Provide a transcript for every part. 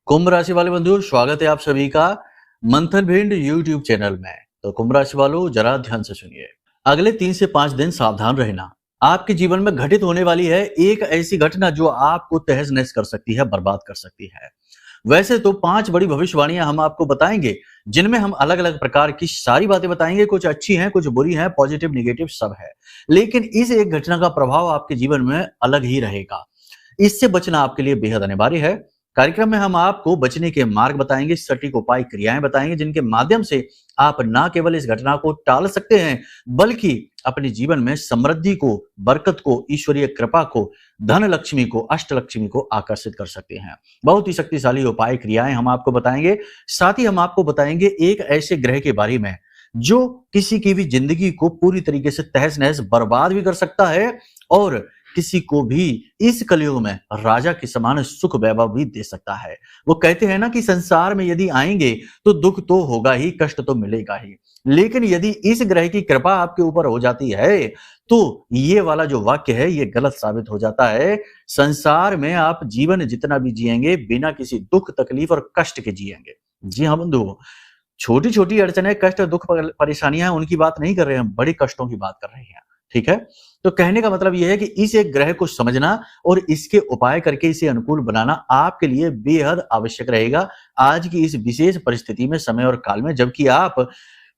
कुंभ राशि वाले बंधु, स्वागत है आप सभी का मंथन भिंड यूट्यूब चैनल में। तो कुंभ राशि वालों, जरा ध्यान से सुनिए। अगले 3 से 5 दिन सावधान रहना। आपके जीवन में घटित होने वाली है एक ऐसी घटना जो आपको तहस नहस कर सकती है, बर्बाद कर सकती है। वैसे तो 5 बड़ी भविष्यवाणियां हम आपको बताएंगे, जिनमें हम अलग अलग प्रकार की सारी बातें बताएंगे। कुछ अच्छी हैं, कुछ बुरी हैं, पॉजिटिव निगेटिव सब है। लेकिन इस एक घटना का प्रभाव आपके जीवन में अलग ही रहेगा। इससे बचना आपके लिए बेहद अनिवार्य है। कार्यक्रम में हम आपको बचने के मार्ग बताएंगे, सटीक उपाय क्रियाएं बताएंगे, जिनके माध्यम से आप न केवल इस घटना को टाल सकते हैं, बल्कि अपने जीवन में समृद्धि को, बरकत को, ईश्वरीय कृपा को, धन लक्ष्मी को, अष्ट लक्ष्मी को आकर्षित कर सकते हैं। बहुत ही शक्तिशाली उपाय क्रियाएं हम आपको बताएंगे। साथ ही हम आपको बताएंगे एक ऐसे ग्रह के बारे में जो किसी की भी जिंदगी को पूरी तरीके से तहस नहस बर्बाद भी कर सकता है और किसी को भी इस कलयुग में राजा के समान सुख वैभव भी दे सकता है। वो कहते हैं ना कि संसार में यदि आएंगे तो दुख तो होगा ही, कष्ट तो मिलेगा ही, लेकिन यदि इस ग्रह की कृपा आपके ऊपर हो जाती है तो ये वाला जो वाक्य है ये गलत साबित हो जाता है। संसार में आप जीवन जितना भी जिएंगे बिना किसी दुख, तकलीफ और कष्ट के जिएंगे। जी हाँ बंधु, छोटी छोटी अड़चने, कष्ट, दुख, परेशानियां उनकी बात नहीं कर रहे हैं, हम बड़े कष्टों की बात कर रहे हैं। ठीक है, तो कहने का मतलब यह है कि इस एक ग्रह को समझना और इसके उपाय करके इसे अनुकूल बनाना आपके लिए बेहद आवश्यक रहेगा आज की इस विशेष परिस्थिति में, समय और काल में, जबकि आप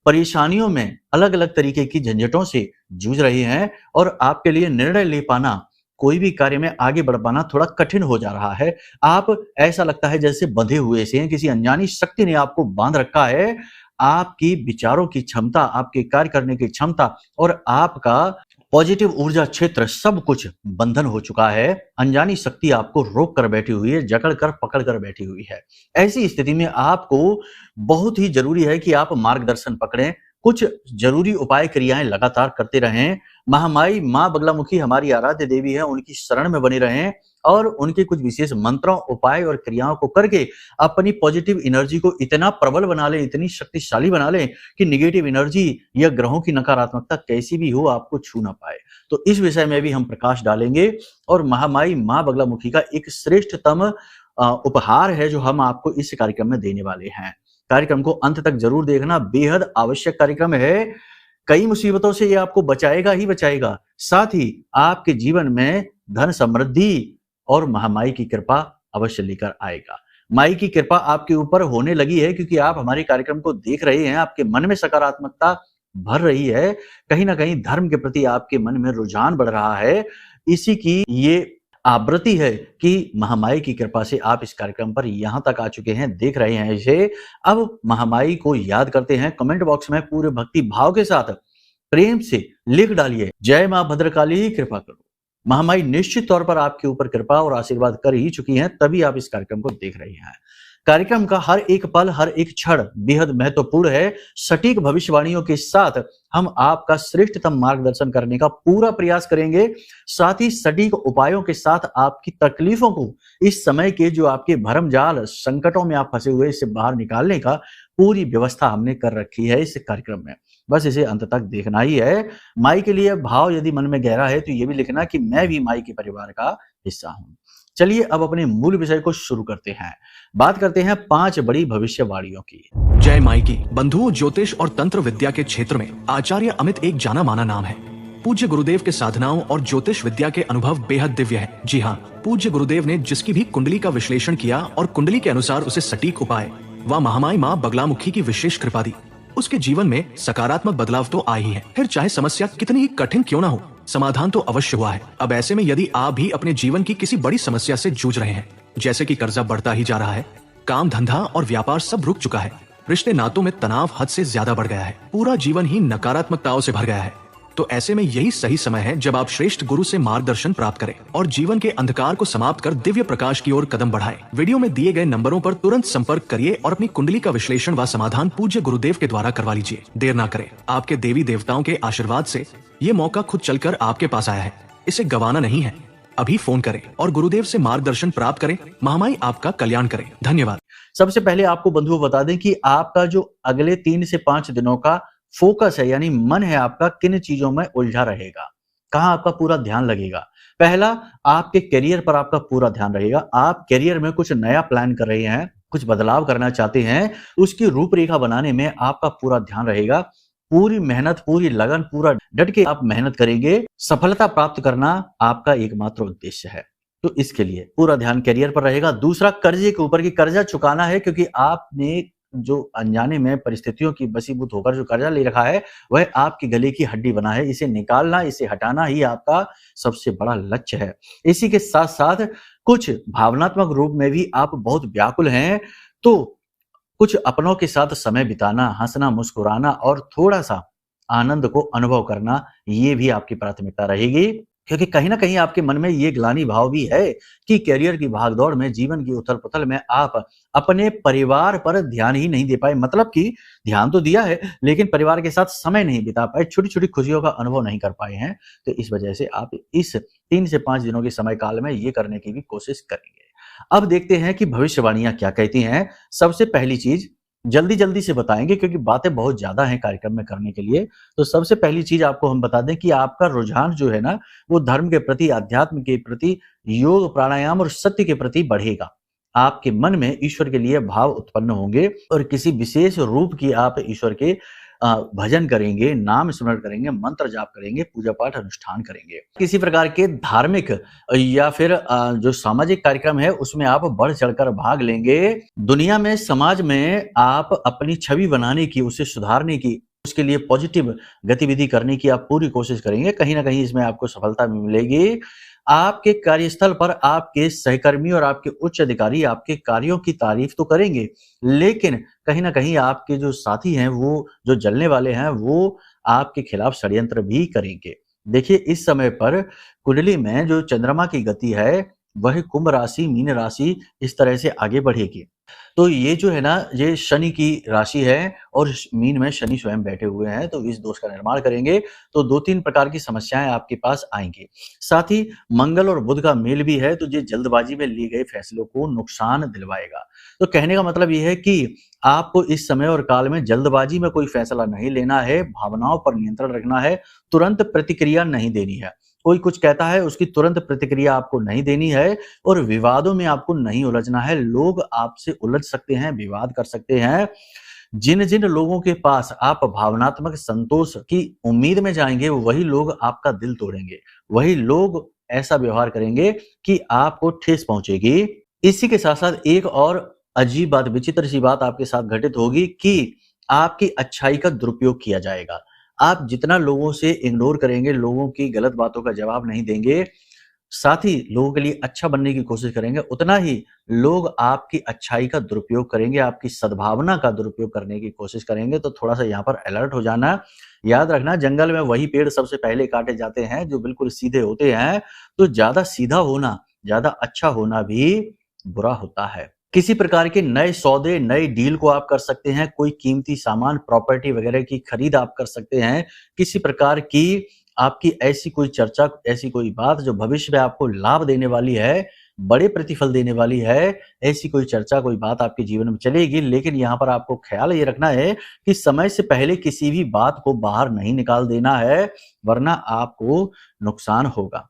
परेशानियों में, अलग अलग तरीके की झंझटों से जूझ रहे हैं और आपके लिए निर्णय ले पाना, कोई भी कार्य में आगे बढ़ पाना थोड़ा कठिन हो जा रहा है। आप, ऐसा लगता है जैसे बंधे हुए से हैं, किसी अनजानी शक्ति ने आपको बांध रखा है। आपकी विचारों की क्षमता, आपके कार्य करने की क्षमता और आपका पॉजिटिव ऊर्जा क्षेत्र सब कुछ बंधन हो चुका है। अनजानी शक्ति आपको रोक कर बैठी हुई है, जकड़ कर पकड़ कर बैठी हुई है। ऐसी स्थिति में आपको बहुत ही जरूरी है कि आप मार्गदर्शन पकड़ें, कुछ जरूरी उपाय क्रियाएं लगातार करते रहें। महामाई मां बगलामुखी हमारी आराध्य देवी है, उनकी शरण में बने रहें और उनके कुछ विशेष मंत्रों, उपाय और क्रियाओं को करके अपनी पॉजिटिव एनर्जी को इतना प्रबल बना लें, इतनी शक्तिशाली बना लें कि निगेटिव एनर्जी या ग्रहों की नकारात्मकता कैसी भी हो आपको छू ना पाए। तो इस विषय में भी हम प्रकाश डालेंगे और महामाई मां बगलामुखी का एक श्रेष्ठतम उपहार है जो हम आपको इस कार्यक्रम में देने वाले हैं। कार्यक्रम को अंत तक जरूर देखना, बेहद आवश्यक कार्यक्रम है। कई मुसीबतों से ये आपको बचाएगा ही बचाएगा, साथ ही आपके जीवन में धन समृद्धि और महामाई की कृपा अवश्य लेकर आएगा। माई की कृपा आपके ऊपर होने लगी है क्योंकि आप हमारे कार्यक्रम को देख रहे हैं, आपके मन में सकारात्मकता भर रही है, कहीं ना कहीं धर्म के प्रति आपके मन में रुझान बढ़ रहा है। इसी की ये आवृत्ति है कि महामाई की कृपा से आप इस कार्यक्रम पर यहां तक आ चुके हैं, देख रहे हैं इसे। अब महामाई को याद करते हैं, कमेंट बॉक्स में पूरे भक्ति भाव के साथ प्रेम से लिख डालिए, जय मां भद्रकाली कृपा करो। महामाई निश्चित तौर पर आपके ऊपर कृपा और आशीर्वाद कर ही चुकी हैं, तभी आप इस कार्यक्रम को देख रहे हैं। कार्यक्रम का हर एक पल, हर एक क्षण बेहद महत्वपूर्ण है। सटीक भविष्यवाणियों के साथ हम आपका श्रेष्ठतम मार्गदर्शन करने का पूरा प्रयास करेंगे। साथ ही सटीक उपायों के साथ आपकी तकलीफों को, इस समय के जो आपके भरमजाल संकटों में आप फंसे हुए, इससे बाहर निकालने का पूरी व्यवस्था हमने कर रखी है इस कार्यक्रम में। बस इसे अंत तक देखना ही है। माई के लिए भाव यदि मन में गहरा है तो ये भी लिखना कि मैं भी माई के परिवार का हिस्सा हूं। चलिए अब अपने मूल विषय को शुरू करते हैं। बात करते हैं 5 बड़ी भविष्यवाणियों की। जय माई की। बंधुओं, ज्योतिष और तंत्र विद्या के क्षेत्र में आचार्य अमित एक जाना माना नाम है। पूज्य गुरुदेव के साधनाओं और ज्योतिष विद्या के अनुभव बेहद दिव्य है। जी हाँ, पूज्य गुरुदेव ने जिसकी भी कुंडली का विश्लेषण किया और कुंडली के अनुसार उसे सटीक उपाय व महामाई माँ बगलामुखी की विशेष कृपा दी, उसके जीवन में सकारात्मक बदलाव तो आए ही है। फिर चाहे समस्या कितनी ही कठिन क्यों ना हो, समाधान तो अवश्य हुआ है। अब ऐसे में यदि आप भी अपने जीवन की किसी बड़ी समस्या से जूझ रहे हैं, जैसे कि कर्जा बढ़ता ही जा रहा है, काम धंधा और व्यापार सब रुक चुका है, रिश्ते नातों में तनाव हद से ज्यादा बढ़ गया है, पूरा जीवन ही नकारात्मकताओं से भर गया है, तो ऐसे में यही सही समय है जब आप श्रेष्ठ गुरु से मार्गदर्शन प्राप्त करें और जीवन के अंधकार को समाप्त कर दिव्य प्रकाश की ओर कदम बढ़ाएं। वीडियो में दिए गए नंबरों पर तुरंत संपर्क करिए और अपनी कुंडली का विश्लेषण व समाधान पूज्य गुरुदेव के द्वारा करवा लीजिए। देर ना करें, आपके देवी देवताओं के आशीर्वाद से ये मौका खुद चलकर आपके पास आया है, इसे गंवाना नहीं है। अभी फोन करें और गुरुदेव से मार्गदर्शन प्राप्त करें। महामाई आपका कल्याण करें। धन्यवाद। सबसे पहले आपको बंधुओं बता दें कि आपका जो अगले 3 से 5 दिनों का फोकस है, यानी मन है आपका, किन चीजों में उलझा रहेगा, कहां आपका पूरा ध्यान लगेगा। पहला, आपके करियर पर आपका पूरा ध्यान रहेगा। आप करियर में कुछ नया प्लान कर रहे हैं, कुछ बदलाव करना चाहते हैं, उसकी रूपरेखा बनाने में आपका पूरा ध्यान रहेगा। पूरी मेहनत, पूरी लगन, पूरा डट के आप मेहनत करेंगे। सफलता प्राप्त करना आपका एकमात्र उद्देश्य है। तो इसके लिए पूरा ध्यान करियर पर रहेगा। दूसरा, कर्जे के ऊपर, कि कर्जा चुकाना है, क्योंकि आपने जो अनजाने में परिस्थितियों की वशीभूत होकर जो कर्जा ले रखा है, वह आपके गले की हड्डी बना है। इसे निकालना, इसे हटाना ही आपका सबसे बड़ा लक्ष्य है। इसी के साथ-साथ कुछ भावनात्मक रूप में भी आप बहुत व्याकुल हैं, तो कुछ अपनों के साथ समय बिताना, हँसना, मुस्कुराना और थोड़ा-सा आनंद को अनुभव करना, ये भी आपकी प्राथमिकता रहेगी। क्योंकि कहीं न कहीं आपके मन में ये ग्लानि भाव भी है कि करियर की भागदौड़ में, जीवन की उथल-पुथल में आप अपने परिवार पर ध्यान ही नहीं दे पाए। मतलब कि ध्यान तो दिया है, लेकिन परिवार के साथ समय नहीं बिता पाए, छोटी-छोटी खुशियों का अनुभव नहीं कर पाए हैं। तो इस वजह से आप इस 3 से 5 दिनों के समय काल में ये करने की भी कोशिश करेंगे। अब देखते हैं कि भविष्यवाणियाँ क्या कहती हैं। सबसे पहली चीज़, जल्दी-जल्दी से बताएँगे क्योंकि बातें बहुत ज़्यादा हैं कार्यक्रम में करने के लिए। तो सबसे पहली चीज़ आपको हम बता दें कि आपका रुझान जो है ना, वो धर्म के प्रति, अध्यात्म के प्रति, योग, प्राणायाम और सत्य के प्रति बढ़ेगा। आपके मन में ईश्वर के लिए भाव उत्पन्न होंगे और किसी विशेष रूप की आप ईश्वर के भजन करेंगे, नाम स्मरण करेंगे, मंत्र जाप करेंगे, पूजा-पाठ अनुष्ठान करेंगे। किसी प्रकार के धार्मिक या फिर जो सामाजिक कार्यक्रम है, उसमें आप बढ़-चढ़कर भाग लेंगे। दुनिया में, समाज में आप अपनी छवि बनाने की, उसे सुधारने की, उसके लिए पॉजिटिव गतिविधि करने की आप पूरी कोशिश करेंगे। कहीं न कहीं इसमें आपको सफलता भी मिलेगी। आपके कार्यस्थल पर आपके सहकर्मी और आपके उच्च अधिकारी आपके कार्यों की तारीफ तो करेंगे, लेकिन कहीं न कहीं आपके जो साथी हैं, वो जो जलने वाले हैं, वो आपके खिलाफ षड्यंत्र भी करेंगे। देखिए, इस समय पर कुंडली में जो चंद्रमा की गति है, वह कुंभ राशि, मीन राशि इस तरह से आगे बढ़ेगी। तो ये जो है ना, ये शनि की राशि है और मीन में शनि स्वयं बैठे हुए हैं, तो इस दोष का निर्माण करेंगे। तो 2-3 प्रकार की समस्याएँ आपके पास आएँगी। साथ ही मंगल और बुध का मेल भी है, तो ये जल्दबाजी में लिए गए फैसलों को नुकसान दिलवाएगा। तो कहने का मतलब ये है कि आपको इस समय और काल में जल्दबाजी में कोई फैसला नहीं लेना है, भावनाओं पर नियंत्रण रखना है, तुरंत प्रतिक्रिया नहीं देनी है। कोई कुछ कहता है, उसकी तुरंत प्रतिक्रिया आपको नहीं देनी है और विवादों में आपको नहीं उलझना है। लोग आपसे उलझ सकते हैं, विवाद कर सकते हैं। जिन-जिन लोगों के पास आप भावनात्मक संतोष की उम्मीद में जाएँगे, वही लोग आपका दिल तोड़ेंगे। वही लोग ऐसा व्यवहार करेंगे कि आपको ठेस पहुँचेगी। इसी के साथ-साथ एक और अजीब बात, विचित्र सी बात आपके साथ घटित होगी कि आपकी अच्छाई का दुरुपयोग किया जाएगा। आप जितना लोगों से इग्नोर करेंगे, लोगों की गलत बातों का जवाब नहीं देंगे, साथ ही लोगों के लिए अच्छा बनने की कोशिश करेंगे, उतना ही लोग आपकी अच्छाई का दुरुपयोग करेंगे, आपकी सद्भावना का दुरुपयोग करने की कोशिश करेंगे। तो थोड़ा-सा यहाँ पर अलर्ट हो जाना। याद रखना, जंगल में वही पेड़ सबसे पहले काटे जाते हैं जो बिल्कुल सीधे होते हैं। तो ज़्यादा सीधा होना, ज़्यादा अच्छा होना भी बुरा होता है। किसी प्रकार के नए सौदे, नए डील को आप कर सकते हैं, कोई कीमती सामान, प्रॉपर्टी वगैरह की खरीद आप कर सकते हैं। किसी प्रकार की आपकी ऐसी कोई चर्चा, ऐसी कोई बात जो भविष्य में आपको लाभ देने वाली है, बड़े प्रतिफल देने वाली है, ऐसी कोई चर्चा, कोई बात आपके जीवन में चलेगी। लेकिन यहाँ पर आपको ख़्याल ये रखना है कि समय से पहले किसी भी बात को बाहर नहीं निकाल देना है, वरना आपको नुकसान होगा।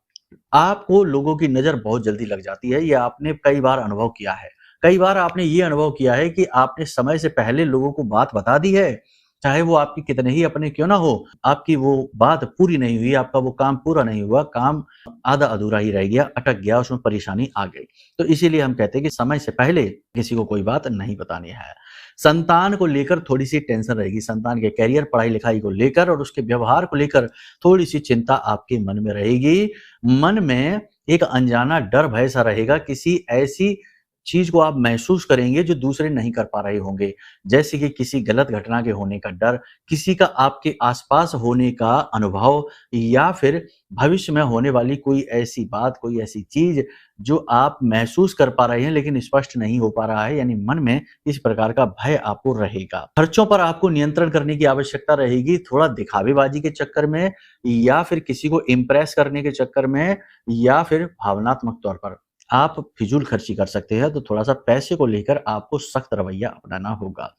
आपको लोगों की नज़र बहुत जल्दी लग जाती है, ये आपने कई बार अनुभव किया है। कई बार आपने ये अनुभव किया है कि आपने समय से पहले लोगों को बात बता दी है, चाहे वो आपके कितने ही अपने क्यों ना हो, आपकी वो बात पूरी नहीं हुई, आपका वो काम पूरा नहीं हुआ, काम आधा-अधूरा ही रह गया, अटक गया, उसमें परेशानी आ गई। तो इसीलिए हम कहते हैं कि समय से पहले किसी को कोई बात नहीं बतानी है। संतान को लेकर थोड़ी-सी टेंशन रहेगी, संतान के करियर, पढ़ाई-लिखाई को लेकर और उसके व्यवहार को लेकर थोड़ी-सी चिंता आपके मन में रहेगी। मन में एक अनजाना डर, भय सा रहेगा, किसी ऐसी चीज़ को आप महसूस करेंगे जो दूसरे नहीं कर पा रहे होंगे। जैसे कि किसी गलत घटना के होने का डर, किसी का आपके आस-पास होने का अनुभव या फिर भविष्य में होने वाली कोई ऐसी बात, कोई ऐसी चीज़ जो आप महसूस कर पा रहे हैं लेकिन स्पष्ट नहीं हो पा रहा है, यानी मन में इस प्रकार का भय आपको रहेगा। खर्चों पर आपको नियंत्रण करने की आवश्यकता रहेगी, थोड़ा दिखावेबाजी के चक्कर में या फिर किसी को इम्प्रेस करने के चक्कर में या फिर भावनात्मक तौर पर आप फिजूल खर्ची कर सकते हैं। तो थोड़ा-सा पैसे को लेकर आपको सख्त रवैया अपनाना होगा।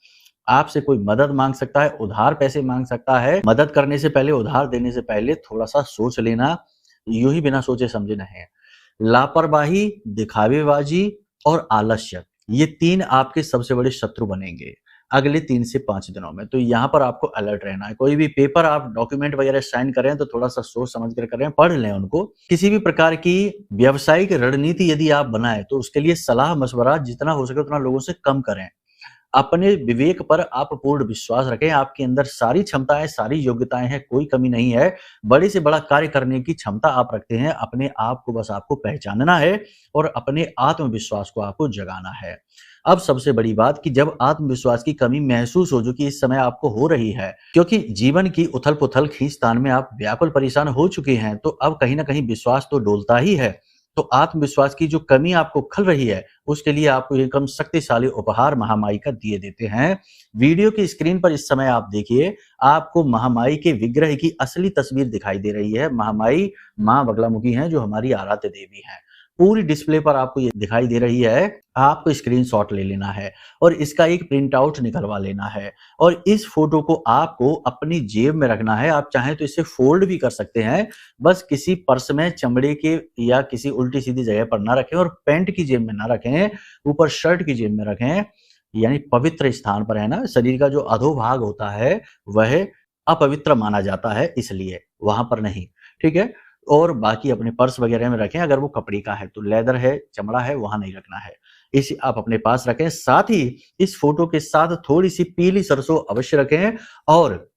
आपसे कोई मदद माँग सकता है, उधार पैसे माँग सकता है। मदद करने से पहले, उधार देने से पहले थोड़ा-सा सोच लेना, यूँ ही बिना सोचे समझे नहीं। लापरवाही, दिखावेबाजी और आलस्य, ये 3 आपके सबसे बड़े शत्रु बनेंगे अगले 3 से 5 दिनों में। तो यहाँ पर आपको अलर्ट रहना है। कोई भी पेपर आप डॉक्यूमेंट वगैरह साइन कर रहे हैं तो थोड़ा-सा सोच समझ कर करें, पढ़ लें उनको। किसी भी प्रकार की व्यावसायिक रणनीति यदि आप बनाएँ तो उसके लिए सलाह-मशवरा जितना हो सके उतना लोगों से कम करें। अपने विवेक पर आप पूर्ण विश्वास रखें, आपके अंदर सारी क्षमताएँ, सारी योग्यताएँ हैं, कोई कमी नहीं है। बड़े से बड़ा कार्य करने की क्षमता आप रखते हैं, अपने आप को बस आपको पहचानना है और अपने आत्मविश्वास को आपको जगाना है। अब सबसे बड़ी बात कि जब आत्मविश्वास की कमी महसूस हो, जो कि इस समय आपको हो रही है, क्योंकि जीवन की उथल-पुथल खींचतान में आप व्याकुल परेशान हो चुके हैं, तो अब कहीं न कहीं विश्वास तो डोलता ही है। तो आत्मविश्वास की जो कमी आपको खल रही है, उसके लिए आपको एकदम शक्तिशाली उपहार महामाई का दिए देते हैं। वीडियो की स्क्रीन पर इस समय आप देखिए, आपको महामाई के विग्रह की असली तस्वीर दिखाई दे रही है। महामाई माँ बगलामुखी हैं, जो हमारी आराध्य देवी हैं। पूरी डिस्प्ले पर आपको ये दिखाई दे रही है। आपको स्क्रीनशॉट ले लेना है और इसका एक प्रिंट आउट निकलवा लेना है और इस फोटो को आपको अपनी जेब में रखना है। आप चाहें तो इसे फोल्ड भी कर सकते हैं, बस किसी पर्स में चमड़े के या किसी उल्टी-सीधी जगह पर ना रखें और पैंट की जेब में ना रखें, ऊपर शर्ट की जेब में रखें, यानी पवित्र स्थान पर, है ना? शरीर का जो अधोभाग होता है, वह अपवित्र माना जाता है, इसलिए वहाँ पर नहीं, ठीक है? और बाकी अपने पर्स वगैरह में रखें, अगर वो कपड़े का है तो, लेदर है, चमड़ा है, वहाँ नहीं रखना है। इसे आप अपने पास रखें, साथ ही इस फोटो के साथ थोड़ी-सी पीली सरसों अवश्य रखें और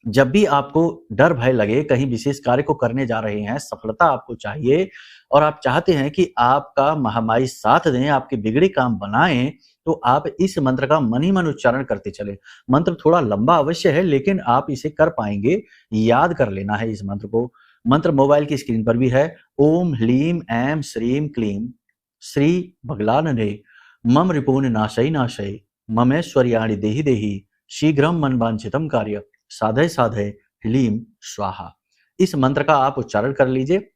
जब भी आपको डर भय लगे, कहीं विशेष कार्य को करने जा रहे हैं, सफलता आपको चाहिए और आप चाहते हैं कि आपका महामाई साथ दें, आपके बिगड़े काम बनाएँ, तो आप इस मंत्र का मन ही मन उच्चारण करते चलें। मंत्र थोड़ा लंबा अवश्य है, लेकिन आप इसे कर पाएँगे, याद कर लेना है इस मंत्र को। मंत्र मोबाइल की स्क्रीन पर भी है। ओम ह्लीं ऐं श्रीं क्लीं श्री बगलानने मम रिपून नाशै नाशै ममेश्वर्याणि देहि देहि शीघ्रं मनवांछितं कार्य साधय साधय ह्लीं स्वाहा। इस मंत्र का आप उच्चारण कर लीजिए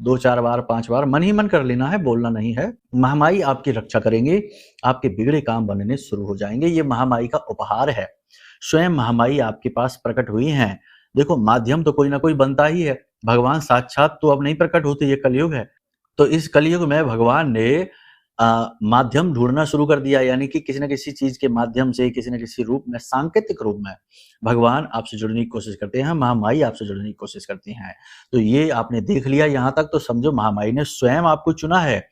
2-4 बार, 5 बार, मन ही मन कर लेना है, बोलना नहीं है। महामाई आपकी रक्षा करेंगे, आपके बिगड़े काम बनने शुरू हो जाएंगे। ये महामाई का उपहार है। स्वयं महामाई आपके पास प्रकट हुई हैं। देखो, माध्यम तो कोई ना कोई बनता ही है। भगवान साक्षात तो अब नहीं प्रकट होते, ये कलयुग है। तो इस कलयुग में भगवान ने माध्यम ढूंढना शुरू कर दिया, यानी कि किसी न किसी चीज के माध्यम से, किसी न किसी रूप में, सांकेतिक रूप में भगवान आपसे जुड़ने की कोशिश करते हैं, महामाई आपसे जुड़ने की कोशिश करती हैं। तो ये आपने देख लिया यहाँ तक, तो समझो महामाई ने स्वयं आपको चुना है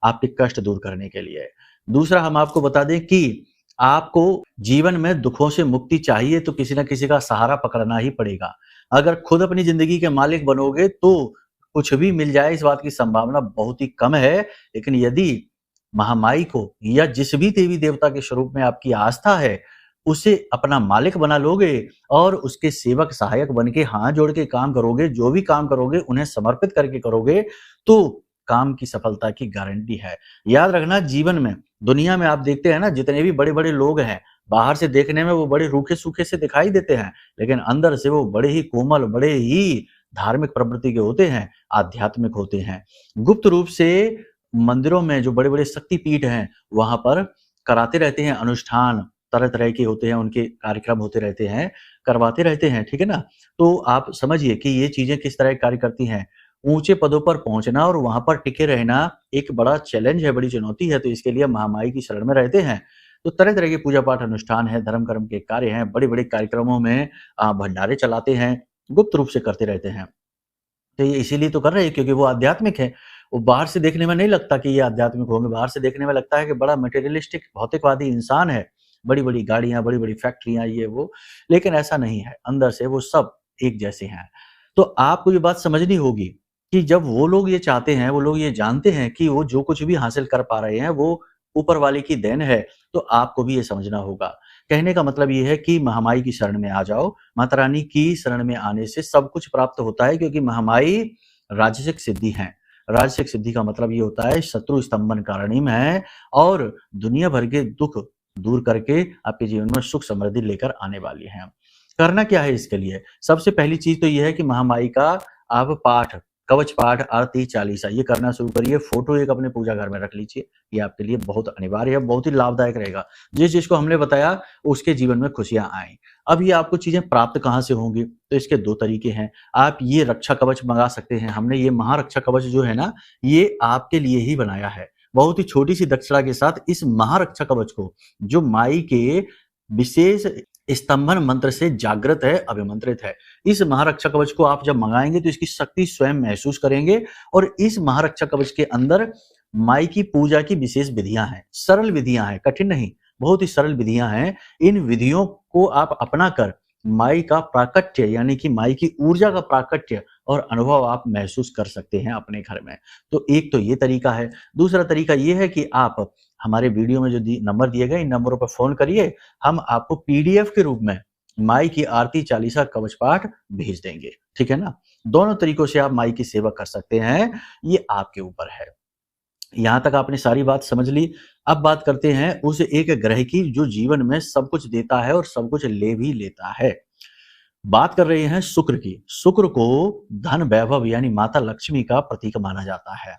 आपके कष्ट दूर करने के लिए। दूसरा, हम आपको बता दें कि आपको जीवन में दुखों से मुक्ति चाहिए तो किसी न किसी का सहारा पकड़ना ही पड़ेगा। अगर खुद अपनी जिंदगी के मालिक बनोगे तो कुछ भी मिल जाए, इस बात की संभावना बहुत ही कम है। लेकिन यदि महामाई को या जिस भी देवी देवता के स्वरूप में आपकी आस्था है, उसे अपना मालिक बना लोगे और उसके सेवक सहायक बन के हाथ जोड़ के काम करोगे, जो भी काम करोगे उन्हें समर्पित करके करोगे, तो काम की सफलता की गारंटी है। याद रखना, जीवन में, दुनिया में आप देखते हैं ना, जितने भी बड़े-बड़े लोग हैं, बाहर से देखने में वो बड़े रूखे-सूखे से दिखाई देते हैं, लेकिन अंदर से वो बड़े ही कोमल, बड़े ही धार्मिक प्रवृत्ति के होते हैं, आध्यात्मिक होते हैं। गुप्त रूप से मंदिरों में जो बड़े-बड़े शक्तिपीठ हैं, वहाँ पर कराते रहते हैं अनुष्ठान, तरह-तरह के होते हैं, उनके कार्यक्रम होते रहते हैं, करवाते रहते हैं, ठीक है ना? तो आप समझिए कि ये चीज़ें किस तरह कार्य करती हैं। ऊँचे पदों पर पहुँचना और वहाँ पर टिके रहना एक बड़ा चैलेंज है, बड़ी चुनौती है, तो इसके लिए महामाई की शरण में रहते हैं। तो तरह-तरह के पूजा-पाठ अनुष्ठान हैं, धर्म-कर्म के कार्य हैं, बड़े-बड़े कार्यक्रमों में भंडारे चलाते हैं, गुप्त रूप से करते रहते हैं। तो ये इसीलिए तो कर रहे हैं क्योंकि वो आध्यात्मिक है। वो बाहर से देखने में नहीं लगता कि ये आध्यात्मिक होंगे, बाहर से देखने में लगता है कि बड़ा मटेरियलिस्टिक भौतिकवादी इंसान है, बड़ी-बड़ी गाड़ियाँ, बड़ी-बड़ी फैक्ट्रियाँ, ये वो, लेकिन ऐसा नहीं है, अंदर से वो सब एक जैसे हैं। तो आपको ये बात समझनी होगी कि जब वो लोग ये चाहते हैं, वो लोग ये जानते हैं कि वो जो कुछ भी हासिल कर पा रहे हैं, वो ऊपर वाले की देन है, तो आपको भी ये समझना होगा। कहने का मतलब ये है कि महामाई की शरण में आ जाओ, माता रानी की शरण में आने से सब कुछ प्राप्त होता है, क्योंकि महामाई राजसिक सिद्धि हैं। राजसिक सिद्धि का मतलब ये होता है शत्रु स्तंभन कारणीम है और दुनिया भर के दुख दूर करके आपके जीवन में सुख समृद्धि लेकर आने वाली हैं। करना क्या है इसके लिए? सबसे पहली चीज तो ये है कि महामाई का आप पाठ, कवच पाठ, आरती, चालीसा ये करना शुरू करिए। फोटो एक अपने पूजा घर में रख लीजिए, ये आपके लिए बहुत अनिवार्य है, बहुत ही लाभदायक रहेगा। जिस चीज को हमने बताया उसके जीवन में खुशियां आए। अब ये आपको चीजें प्राप्त कहाँ से होंगी? तो इसके 2 तरीके हैं। आप ये रक्षा कवच मंगा सकते हैं। हमने ये महारक्षा कवच जो है ना, ये आपके लिए ही बनाया है। बहुत ही छोटी सी दक्षिणा के साथ इस महारक्षा कवच को, जो माई के विशेष स्तंभन मंत्र से जागृत है, अभिमंत्रित है, इस महारक्षा कवच को आप जब मंगाएंगे तो इसकी शक्ति स्वयं महसूस करेंगे। और इस महारक्षा कवच के अंदर माई की पूजा की विशेष विधियां हैं, सरल विधियां हैं, कठिन नहीं, बहुत ही सरल विधियां हैं। इन विधियों को आप अपना कर माई का प्राकट्य यानी कि माई की ऊर्जा का प्राकट्य और अनुभव आप महसूस कर सकते हैं अपने घर में। तो एक तो ये तरीका है। दूसरा तरीका ये है कि आप हमारे वीडियो में जो नंबर दिए गए इन नंबरों पर फोन करिए, हम आपको पीडीएफ के रूप में माई की आरती चालीसा कवच पाठ भेज देंगे, ठीक है ना। दोनों तरीकों से आप माई की सेवा कर सकते हैं, ये आपके ऊपर है। यहां तक आपने सारी बात समझ ली। अब बात करते हैं उस एक ग्रह की जो जीवन में सब कुछ देता है और सब कुछ ले भी लेता है। बात कर रहे हैं शुक्र की। शुक्र को धन वैभव यानी माता लक्ष्मी का प्रतीक माना जाता है।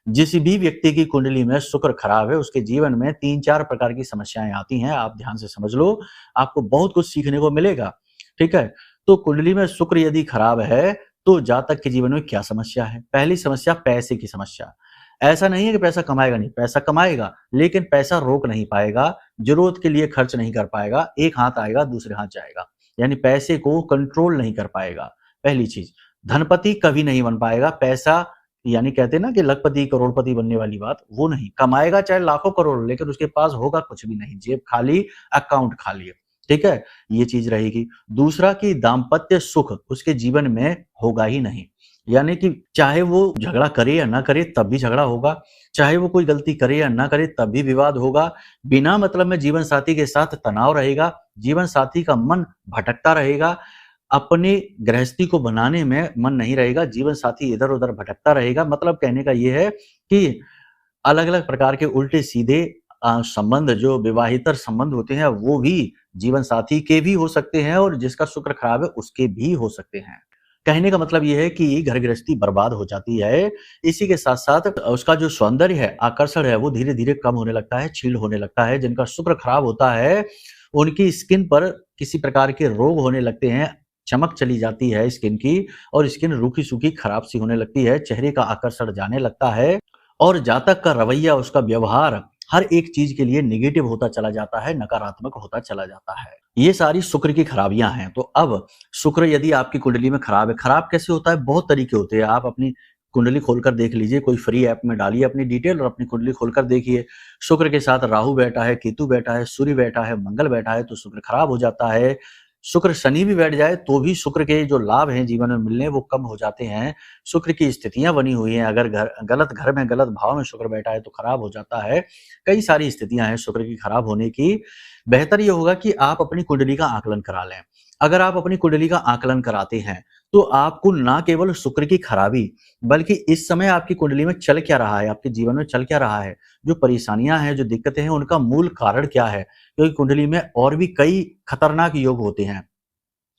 जिस भी व्यक्ति की कुंडली में शुक्र खराब है उसके जीवन में 3-4 प्रकार की समस्याएं आती हैं। आप ध्यान से समझ लो, आपको बहुत कुछ सीखने को मिलेगा, ठीक है। तो कुंडली में शुक्र यदि खराब है तो जातक के जीवन में क्या समस्या है? पहली समस्या पैसे की समस्या। ऐसा नहीं है कि पैसा कमाएगा नहीं, पैसा कमाएगा लेकिन पैसा रोक नहीं पाएगा, जरूरत के लिए खर्च नहीं कर पाएगा, एक हाथ आएगा दूसरे हाथ जाएगा, यानी पैसे को कंट्रोल नहीं कर पाएगा। पहली चीज, धनपति कभी नहीं बन पाएगा। पैसा यानी कहते हैं ना कि लखपति करोड़पति बनने वाली बात, वो नहीं। कमाएगा चाहे लाखों करोड़ लेकिन उसके पास होगा कुछ भी नहीं, जेब खाली, अकाउंट खाली, ठीक है, ये चीज रहेगी। दूसरा कि दाम्पत्य सुख उसके जीवन में होगा ही नहीं, यानी कि चाहे वो झगड़ा करे या ना करे तब भी झगड़ा होगा, चाहे वो कोई गलती करे या ना करे तब भी विवाद होगा। बिना मतलब में जीवन साथी के साथ तनाव रहेगा, जीवन साथी का मन भटकता रहेगा, अपनी गृहस्थी को बनाने में मन नहीं रहेगा, जीवन साथी इधर उधर भटकता रहेगा। मतलब कहने का ये है कि अलग अलग प्रकार के उल्टे सीधे संबंध जो विवाहितर संबंध होते हैं वो भी जीवन साथी के भी हो सकते हैं और जिसका शुक्र खराब है उसके भी हो सकते हैं। कहने का मतलब यह है कि घर गृहस्थी बर्बाद हो जाती है। इसी के साथ साथ उसका जो सौंदर्य है, आकर्षण है, वो धीरे धीरे कम होने लगता है, क्षीण होने लगता है। जिनका शुक्र खराब होता है उनकी स्किन पर किसी प्रकार के रोग होने लगते हैं, चमक चली जाती है स्किन की और स्किन रूखी सूखी खराब सी होने लगती है, चेहरे का आकर्षण जाने लगता है और जातक का रवैया, उसका व्यवहार हर एक चीज के लिए नेगेटिव होता चला जाता है, नकारात्मक होता चला जाता है। ये सारी शुक्र की खराबियां हैं। तो अब शुक्र यदि आपकी कुंडली में खराब है, खराब कैसे होता है? बहुत तरीके होते हैं। आप अपनी कुंडली खोलकर देख लीजिए, कोई फ्री ऐप में डालिए अपनी डिटेल और अपनी कुंडली खोलकर देखिए। शुक्र के साथ राहु बैठा है, केतु बैठा है, सूर्य बैठा है, मंगल बैठा है तो शुक्र खराब हो जाता है। शुक्र शनि भी बैठ जाए तो भी शुक्र के जो लाभ हैं जीवन में मिलने वो कम हो जाते हैं। शुक्र की स्थितियां बनी हुई हैं, अगर गलत घर में गलत भाव में शुक्र बैठा है तो खराब हो जाता है। कई सारी स्थितियां हैं शुक्र की खराब होने की। बेहतर ये होगा कि आप अपनी कुंडली का आकलन करा लें। अगर आप अपनी कुंडली का आकलन कराते हैं तो आपको ना केवल शुक्र की खराबी बल्कि इस समय आपकी कुंडली में चल क्या रहा है, आपके जीवन में चल क्या रहा है, जो परेशानियां हैं, जो दिक्कतें हैं, उनका मूल कारण क्या है। क्योंकि कुंडली में और भी कई खतरनाक योग होते हैं।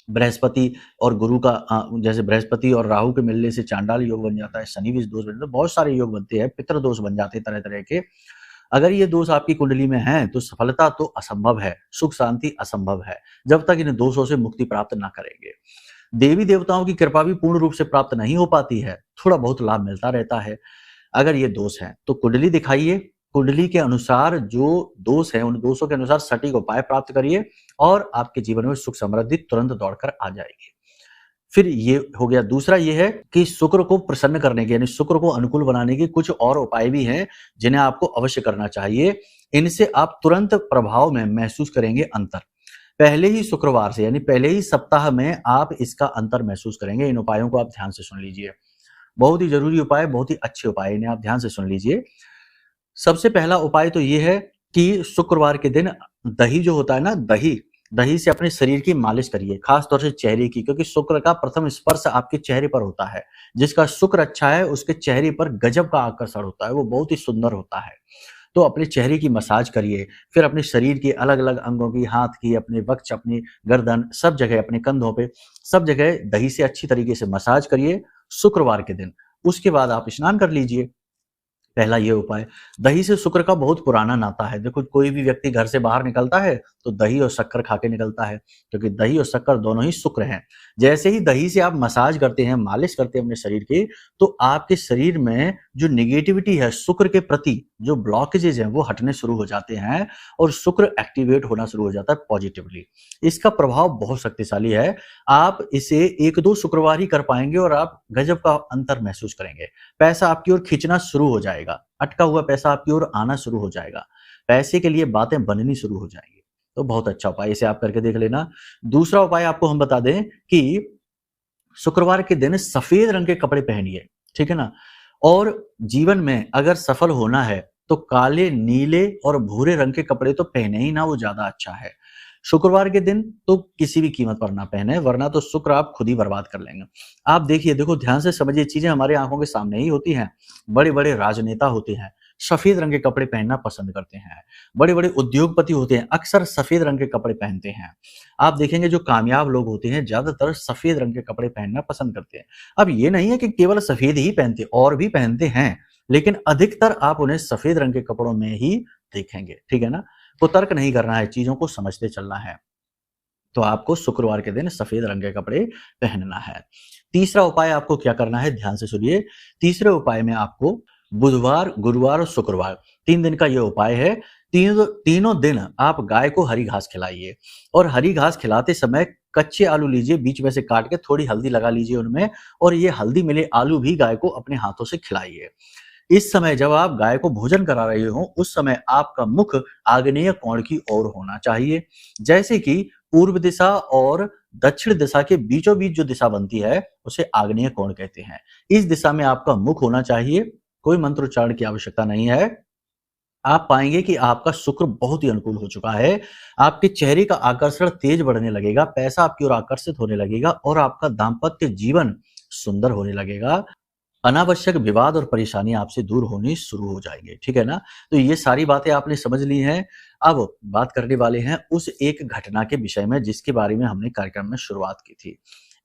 बृहस्पति और गुरु का जैसे बृहस्पति और राहु के मिलने से चांडाल योग बन जाता है, शनि भी दोष बन जाता है, बहुत सारे योग बनते हैं, पितृ दोष बन जाते हैं तरह तरह के। अगर ये दोष आपकी कुंडली में हैं तो सफलता तो असंभव है, सुख शांति असंभव है जब तक इन दोषों से मुक्ति प्राप्त ना करेंगे। देवी देवताओं की कृपा भी पूर्ण रूप से प्राप्त नहीं हो पाती है, थोड़ा बहुत लाभ मिलता रहता है। अगर ये दोष है तो कुंडली दिखाइए, कुंडली के अनुसार जो दोष है उन दोषों के अनुसार सटीक उपाय प्राप्त करिए और आपके जीवन में सुख समृद्धि तुरंत दौड़कर आ जाएगी। फिर ये हो गया। दूसरा ये है कि शुक्र को प्रसन्न करने के यानी शुक्र को अनुकूल बनाने के कुछ और उपाय भी हैं जिन्हें आपको अवश्य करना चाहिए। इनसे आप तुरंत प्रभाव में महसूस करेंगे अंतर। पहले ही शुक्रवार से यानी पहले ही सप्ताह में आप इसका अंतर महसूस करेंगे। इन उपायों को आप ध्यान से सुन लीजिए, बहुत ही जरूरी उपाय, बहुत ही अच्छे उपाय, इन्हें आप ध्यान से सुन लीजिए। सबसे पहला उपाय तो ये है कि शुक्रवार के दिन दही जो होता है ना, दही से अपने शरीर की मालिश करिए, खास तौर से चेहरे की, क्योंकि शुक्र का प्रथम स्पर्श आपके चेहरे पर होता है। जिसका शुक्र अच्छा है उसके चेहरे पर गजब का आकर्षण होता है, वो बहुत ही सुंदर होता है। तो अपने चेहरे की मसाज करिए, फिर अपने शरीर के अलग अलग अंगों की, हाथ की, अपने वक्ष, अपनी गर्दन, सब जगह, अपने कंधों पे, सब जगह दही से अच्छी तरीके से मसाज करिए शुक्रवार के दिन। उसके बाद आप स्नान कर लीजिए। पहला ये उपाय, दही से शुक्र का बहुत पुराना नाता है। देखो कोई भी व्यक्ति घर से बाहर निकलता है तो दही और शक्कर खा के निकलता है, क्योंकि दही और शक्कर दोनों ही शुक्र हैं। जैसे ही दही से आप मसाज करते हैं, मालिश करते हैं अपने शरीर की, तो आपके शरीर में जो नेगेटिविटी है शुक्र के प्रति, जो ब्लॉकेजेज हैं वो हटने शुरू हो जाते हैं और शुक्र एक्टिवेट होना शुरू हो जाता है पॉजिटिवली। इसका प्रभाव बहुत शक्तिशाली है। आप इसे 1-2 शुक्रवार ही कर पाएंगे और आप गजब का अंतर महसूस करेंगे। पैसा आपकी ओर खींचना शुरू हो जाएगा, अटका हुआ पैसा आपकी ओर आना शुरू हो जाएगा, पैसे के लिए बातें बननी शुरू हो जाएंगी। तो बहुत अच्छा उपाय, इसे आप करके देख लेना। दूसरा उपाय आपको हम बता दें कि शुक्रवार के दिन सफेद रंग के कपड़े पहनिए, ठीक है ना। और जीवन में अगर सफल होना है तो काले, नीले और भूरे रंग के कपड़े तो पहने ही ना, वो ज्यादा अच्छा है। शुक्रवार के दिन तो किसी भी कीमत पर ना पहने, वरना तो शुक्र आप खुद ही बर्बाद कर लेंगे। आप देखिए, देखो ध्यान से समझिए, चीजें हमारे आंखों के सामने ही होती हैं। बड़े बड़े राजनेता होते हैं, सफेद रंग के कपड़े पहनना पसंद करते हैं। बड़े बड़े उद्योगपति होते हैं, अक्सर सफेद रंग के कपड़े पहनते हैं। आप देखेंगे जो कामयाब लोग होते हैं ज्यादातर सफेद रंग के कपड़े पहनना पसंद करते हैं। अब ये नहीं है कि केवल सफेद ही पहनते, और भी पहनते हैं, लेकिन अधिकतर आप उन्हें सफेद रंग के कपड़ों में ही देखेंगे, ठीक है ना। तो तर्क नहीं करना है, चीजों को समझते चलना है। तो आपको शुक्रवार के दिन सफेद रंग के कपड़े पहनना है। तीसरा उपाय आपको क्या करना है, ध्यान से सुनिए। तीसरे उपाय में आपको बुधवार, गुरुवार और शुक्रवार 3 दिन का यह उपाय है। तीनों दिन आप गाय को हरी घास खिलाइए, और हरी घास खिलाते समय कच्चे आलू लीजिए, बीच में से काट के थोड़ी हल्दी लगा लीजिए उनमें, और ये हल्दी मिले आलू भी गाय को अपने हाथों से खिलाइए। इस समय जब आप गाय को भोजन करा रहे हो, उस समय आपका मुख आग्नेय कोण की ओर होना चाहिए। जैसे कि पूर्व दिशा और दक्षिण दिशा के बीचों बीच जो दिशा बनती है उसे आग्नेय कोण कहते हैं। इस दिशा में आपका मुख होना चाहिए। कोई मंत्रोच्चारण की आवश्यकता नहीं है। आप पाएंगे कि आपका शुक्र बहुत ही अनुकूल हो चुका है। आपके चेहरे का आकर्षण तेज बढ़ने लगेगा, पैसा आपकी ओर आकर्षित होने लगेगा और आपका दाम्पत्य जीवन सुंदर होने लगेगा। अनावश्यक विवाद और परेशानी आपसे दूर होनी शुरू हो जाएंगे, ठीक है ना। तो ये सारी बातें आपने समझ ली हैं। अब बात करने वाले हैं उस एक घटना के विषय में जिसके बारे में हमने कार्यक्रम में शुरुआत की थी।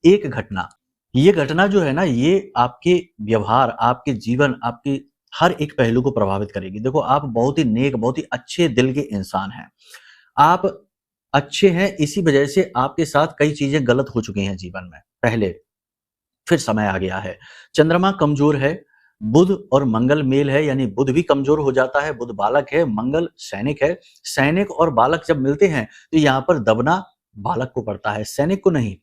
एक घटना, ये घटना जो है ना, ये आपके व्यवहार, आपके जीवन, आपके हर एक पहलू को प्रभावित करेगी। देखो आप बहुत ही नेक, बहुत ही अच्छे दिल के इंसान हैं। आप अच्छे हैं, इसी वजह से आपके साथ कई चीजें गलत हो चुकी हैं जीवन में पहले, फिर समय आ गया है। चंद्रमा कमजोर है, बुध और मंगल मेल है, यानी बुध भी कमजोर हो जाता है। बुध बालक है, मंगल सैनिक है। सैनिक और बालक जब मिलते हैं तो यहाँ पर दबना बालक को पड़ता है, सैनिक को नहीं,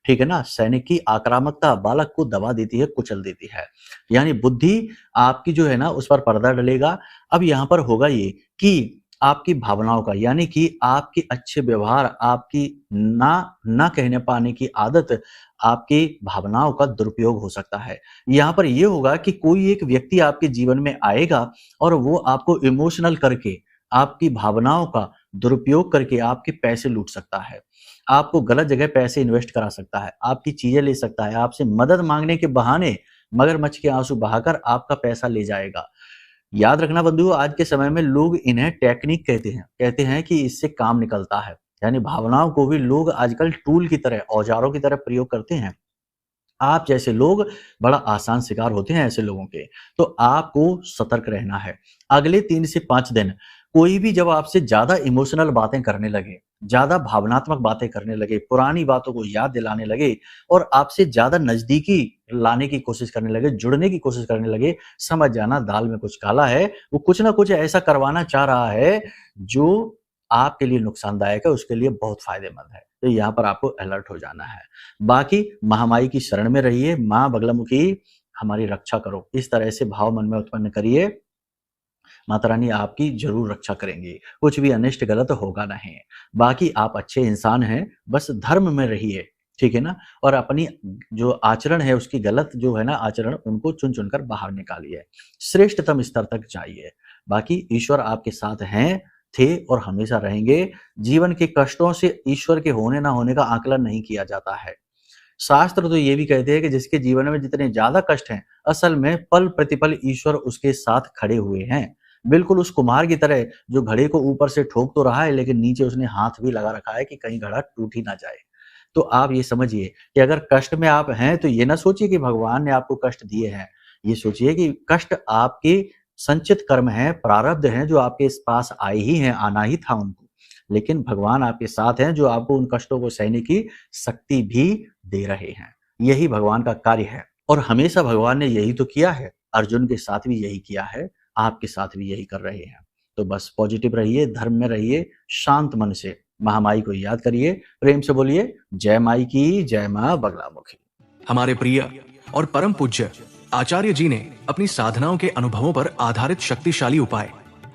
ठीक है ना। सैनिक की आक्रामकता बालक को दबा देती है, कुचल देती है, यानी बुद्धि आपकी जो है ना उस पर पर्दा डलेगा। अब यहाँ पर होगा ये कि आपकी भावनाओं का, यानी कि आपके अच्छे व्यवहार, आपकी ना कहने पाने की आदत, आपकी भावनाओं का दुरुपयोग हो सकता है। यहाँ पर यह होगा कि कोई एक व्यक्ति आपके जीवन में आएगा और वो आपको इमोशनल करके, आपकी भावनाओं का दुरुपयोग करके आपके पैसे लूट सकता है, आपको गलत जगह पैसे इन्वेस्ट करा सकता है, आपकी चीजें ले सकता है, आपसे मदद मांगने के बहाने मगरमच्छ के आंसू बहाकर आपका पैसा ले जाएगा। याद रखना बंधुओं, आज के समय में लोग इन्हें टेक्निक कहते हैं कि इससे काम निकलता है, यानी भावनाओं को भी लोग आजकल टूल की तरह, औजारों की तरह प्रयोग करते हैं। आप जैसे लोग बड़ा आसान शिकार होते हैं ऐसे लोगों के, तो आपको सतर्क रहना है। अगले 3 से 5 दिन कोई भी जब आपसे ज्यादा इमोशनल बातें करने लगे, ज्यादा भावनात्मक बातें करने लगे, पुरानी बातों को याद दिलाने लगे और आपसे ज्यादा नजदीकी लाने की कोशिश करने लगे, जुड़ने की कोशिश करने लगे, समझ जाना दाल में कुछ काला है। वो कुछ ना कुछ ऐसा करवाना चाह रहा है जो आपके लिए नुकसानदायक है, उसके लिए बहुत फायदेमंद है। तो यहाँ पर आपको अलर्ट हो जाना है। बाकी महामाई की शरण में रहिए, माँ बगलामुखी हमारी रक्षा करो, इस तरह से भाव मन में उत्पन्न करिए। माता रानी आपकी जरूर रक्षा करेंगी, कुछ भी अनिष्ट गलत होगा नहीं। बाकी आप अच्छे इंसान हैं, बस धर्म में रहिए, ठीक है ना। और अपनी जो आचरण है उसकी गलत जो है ना आचरण, उनको चुन चुनकर बाहर निकालिए, श्रेष्ठतम स्तर तक जाइए। बाकी ईश्वर आपके साथ हैं, थे और हमेशा रहेंगे। जीवन के कष्टों से ईश्वर के होने ना होने का आकलन नहीं किया जाता है। शास्त्र तो ये भी कहते हैं कि जिसके जीवन में जितने ज्यादा कष्ट हैं, असल में पल प्रतिपल ईश्वर उसके साथ खड़े हुए हैं। बिल्कुल उस कुम्हार की तरह जो घड़े को ऊपर से ठोक तो रहा है, लेकिन नीचे उसने हाथ भी लगा रखा है कि कहीं घड़ा टूट ही ना जाए। तो आप ये समझिए कि अगर कष्ट में आप हैं तो ये ना सोचिए कि भगवान ने आपको कष्ट दिए हैं, ये सोचिए कि कष्ट आपके संचित कर्म है, प्रारब्ध हैं जो आपके इस पास आए ही हैं, आना ही था उनको, लेकिन भगवान आपके साथ हैं जो आपको उन कष्टों को सहने की शक्ति भी दे रहे हैं। यही भगवान का कार्य है और हमेशा भगवान ने यही तो किया है। अर्जुन के साथ भी यही किया है, आपके साथ भी यही कर रहे हैं। तो बस पॉजिटिव रहिए, धर्म में रहिए, शांत मन से महामाई को याद करिए, प्रेम से बोलिए जय माई की, जय मां बगलामुखी। हमारे प्रिय और परम पूज्य आचार्य जी ने अपनी साधनाओं के अनुभवों पर आधारित शक्तिशाली उपाय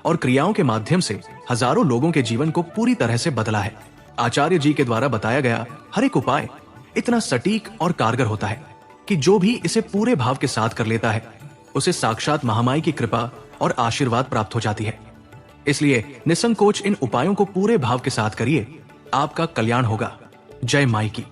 और क्रियाओं के माध्यम से हजारों लोगों के जीवन को पूरी तरह से बदला है। आचार्य जी के द्वारा बताया गया हर एक उपाय इतना सटीक और कारगर होता है कि जो भी इसे पूरे भाव के साथ कर लेता है उसे साक्षात महामाई की कृपा और आशीर्वाद प्राप्त हो जाती है। इसलिए निसंकोच इन उपायों को पूरे भाव के साथ करिए, आपका कल्याण होगा। जय माई की।